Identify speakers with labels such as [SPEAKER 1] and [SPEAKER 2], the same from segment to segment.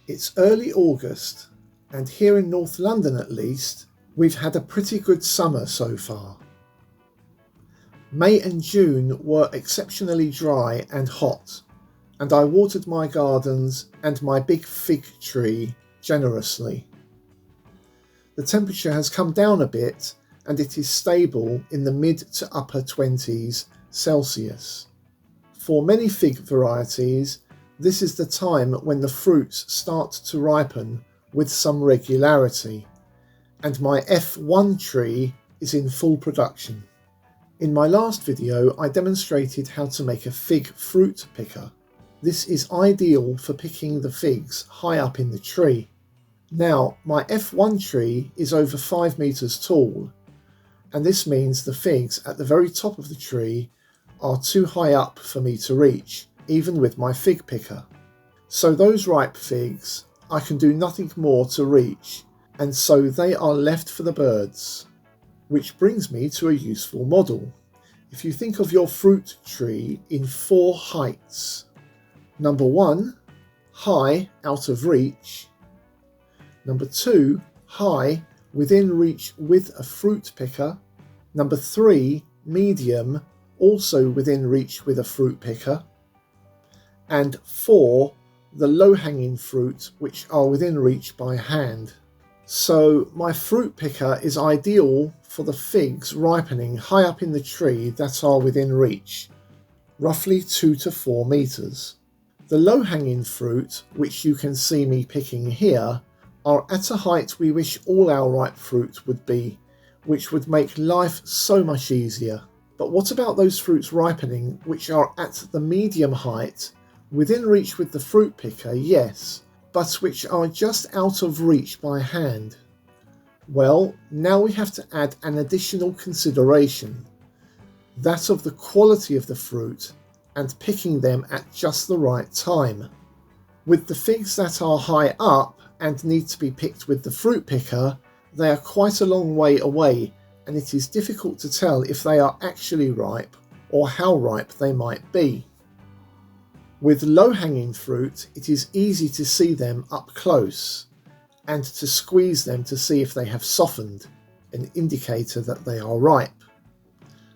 [SPEAKER 1] It's early August, and here in North London at least, we've had a pretty good summer so far. May and June were exceptionally dry and hot, and I watered my gardens and my big fig tree generously. The temperature has come down a bit, and it is stable in the mid to upper 20s Celsius. For many fig varieties, this is the time when the fruits start to ripen with some regularity, and my F1 tree is in full production. In my last video, I demonstrated how to make a fig fruit picker. This is ideal for picking the figs high up in the tree. Now, my F1 tree is over 5 meters tall, and this means the figs at the very top of the tree are too high up for me to reach, even with my fig picker. So those ripe figs, I can do nothing more to reach, and so they are left for the birds. Which brings me to a useful model. If you think of your fruit tree in 4 heights. Number 1, high out of reach. Number 2, high within reach with a fruit picker. Number 3, medium, also within reach with a fruit picker. And 4, the low-hanging fruit, which are within reach by hand. So my fruit picker is ideal for the figs ripening high up in the tree that are within reach, roughly 2 to 4 meters. The low-hanging fruit, which you can see me picking here, are at a height we wish all our ripe fruit would be, which would make life so much easier. But what about those fruits ripening which are at the medium height, within reach with the fruit picker, yes, but which are just out of reach by hand? Well, now we have to add an additional consideration, that of the quality of the fruit and picking them at just the right time. With the figs that are high up and need to be picked with the fruit picker, they are quite a long way away, and it is difficult to tell if they are actually ripe or how ripe they might be. With low-hanging fruit, it is easy to see them up close and to squeeze them to see if they have softened, an indicator that they are ripe.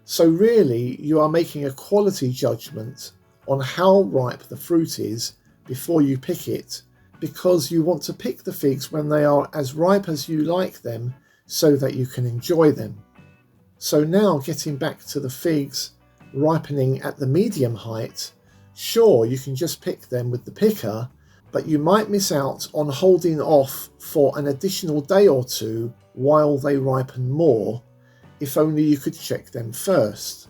[SPEAKER 1] So really, you are making a quality judgment on how ripe the fruit is before you pick it, because you want to pick the figs when they are as ripe as you like them so that you can enjoy them. So now, getting back to the figs ripening at the medium height, sure, you can just pick them with the picker, but you might miss out on holding off for an additional day or two while they ripen more, if only you could check them first.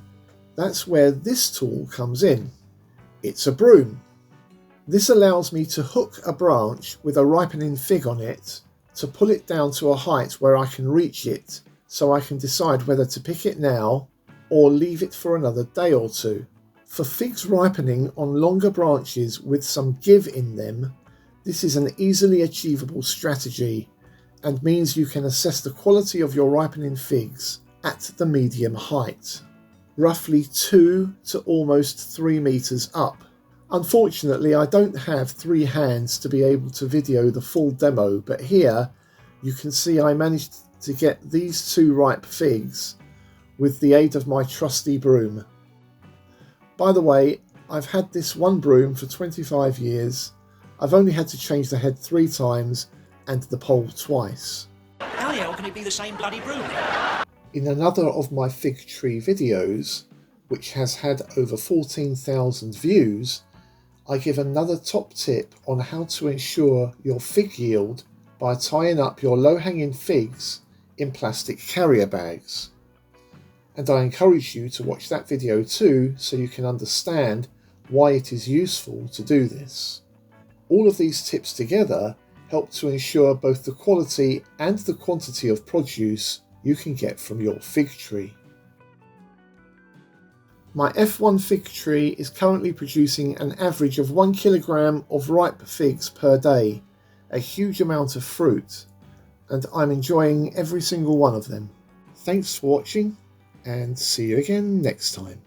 [SPEAKER 1] That's where this tool comes in. It's a broom. This allows me to hook a branch with a ripening fig on it to pull it down to a height where I can reach it, so I can decide whether to pick it now or leave it for another day or two. For figs ripening on longer branches with some give in them, this is an easily achievable strategy and means you can assess the quality of your ripening figs at the medium height, roughly 2 to almost 3 meters up. Unfortunately, I don't have 3 hands to be able to video the full demo, but here you can see I managed to get these 2 ripe figs with the aid of my trusty broom. By the way, I've had this one broom for 25 years. I've only had to change the head 3 times and the pole twice.
[SPEAKER 2] How the hell can it be the same bloody broom?
[SPEAKER 1] In another of my fig tree videos, which has had over 14,000 views, I give another top tip on how to ensure your fig yield by tying up your low-hanging figs in plastic carrier bags. And I encourage you to watch that video too, so you can understand why it is useful to do this. All of these tips together help to ensure both the quality and the quantity of produce you can get from your fig tree. My F1 fig tree is currently producing an average of 1 kilogram of ripe figs per day, a huge amount of fruit, and I'm enjoying every single one of them. Thanks for watching, and see you again next time.